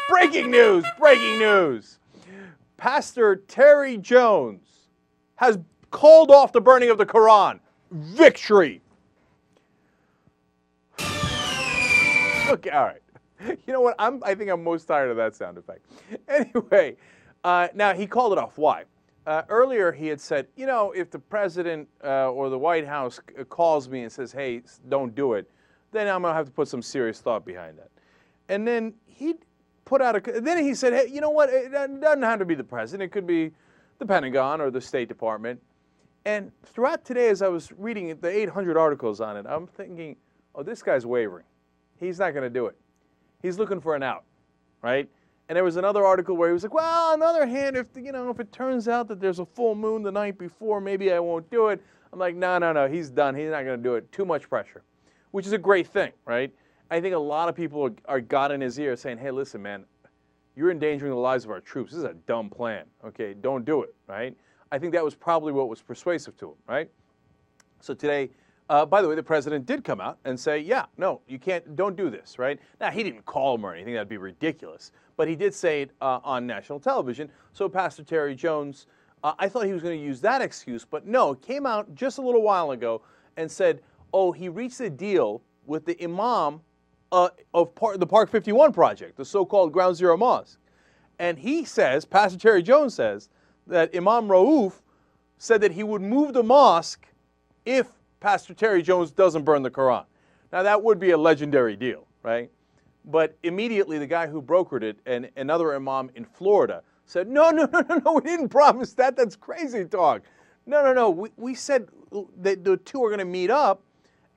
Breaking news, breaking news. Pastor Terry Jones has called off the burning of the Quran. Victory. Look, all right. You know what? I think I'm most tired of that sound effect. Anyway, now he called it off. Why? Earlier he had said, you know, if the president or the White House calls me and says, hey, don't do it, then I'm going to have to put some serious thought behind that. And then he put out then he said, hey, you know what? It doesn't have to be the president. It could be the Pentagon or the State Department. And throughout today, as I was reading the 800 articles on it, I'm thinking, oh, this guy's wavering. He's not going to do it. He's looking for an out, right? And there was another article where he was like, well, on the other hand, if it turns out that there's a full moon the night before, maybe I won't do it. I'm like, no, he's done. He's not going to do it. Too much pressure, which is a great thing, right? I think a lot of people are got in his ear saying, hey, listen, man, you're endangering the lives of our troops. This is a dumb plan, okay? Don't do it, right? I think that was probably what was persuasive to him, right? So today, by the way, the president did come out and say, yeah, no, you can't, don't do this, right? Now, he didn't call him or anything. That'd be ridiculous. But he did say it on national television. So Pastor Terry Jones, I thought he was going to use that excuse, but no, came out just a little while ago and said, oh, he reached a deal with the imam of the Park 51 project, the so-called Ground Zero Mosque. And he says, Pastor Terry Jones says, that Imam Rauf said that he would move the mosque if Pastor Terry Jones doesn't burn the Quran. Now, that would be a legendary deal, right? But immediately the guy who brokered it and another imam in Florida said, no, we didn't promise that. That's crazy talk. No. We said that the two are going to meet up.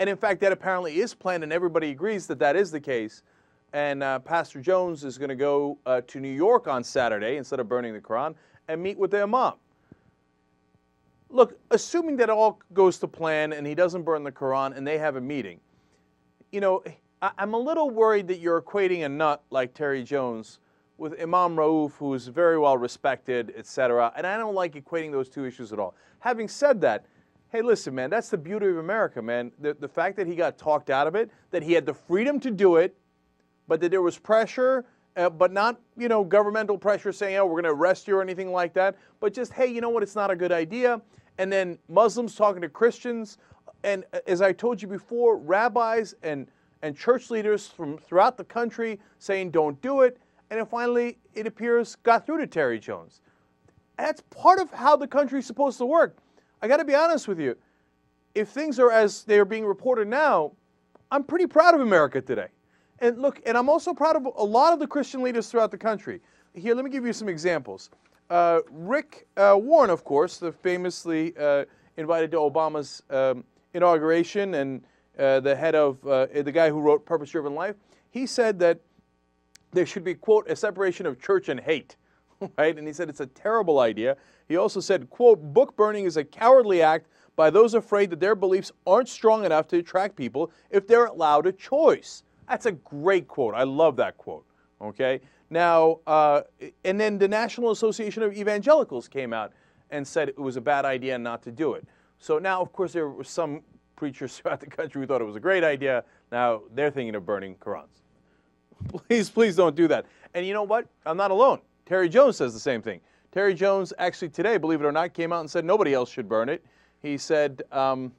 And in fact, that apparently is planned, and everybody agrees that that is the case. And Pastor Jones is going to go to New York on Saturday instead of burning the Quran and meet with the imam. Look, assuming that all goes to plan and he doesn't burn the Quran and they have a meeting, you know, I'm a little worried that you're equating a nut like Terry Jones with Imam Rauf, who is very well respected, etc. And I don't like equating those two issues at all. Having said that, hey, listen, man, that's the beauty of America, man. The fact that he got talked out of it, that he had the freedom to do it, but that there was pressure, but not, you know, governmental pressure saying, oh, we're going to arrest you or anything like that, but just, hey, you know what, it's not a good idea. And then Muslims talking to Christians, and as I told you before, rabbis and church leaders from throughout the country saying don't do it, and then finally, it appears, got through to Terry Jones. That's part of how the country's supposed to work. I got to be honest with you. If things are as they are being reported now, I'm pretty proud of America today. And look, and I'm also proud of a lot of the Christian leaders throughout the country. Here, let me give you some examples. Rick Warren, of course, the famously invited to Obama's inauguration and the head of the guy who wrote Purpose Driven Life, he said that there should be, quote, a separation of church and hate, right? And he said it's a terrible idea. He also said, quote, book burning is a cowardly act by those afraid that their beliefs aren't strong enough to attract people if they're allowed a choice. That's a great quote. I love that quote, okay? Now, and then the National Association of Evangelicals came out and said it was a bad idea not to do it. So now, of course, there were some preachers throughout the country who thought it was a great idea. Now they're thinking of burning Qurans. Please don't do that. And you know what? I'm not alone. Terry Jones says the same thing. Terry Jones actually today, believe it or not, came out and said nobody else should burn it. He said, let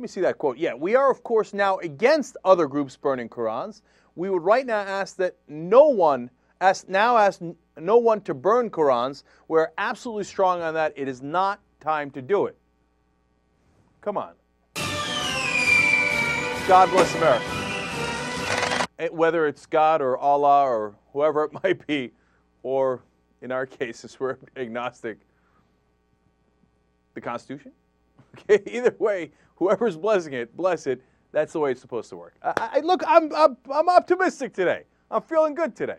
me see that quote. Yeah, we are, of course, now against other groups burning Qurans. We would right now ask that no one ask no one to burn Qurans. We're absolutely strong on that. It is not time to do it. Come on. God bless America. Whether it's God or Allah or whoever it might be, or in our cases, we're agnostic, the Constitution? Okay, either way, whoever's blessing it, bless it. That's the way it's supposed to work. Look, I'm optimistic today. I'm feeling good today.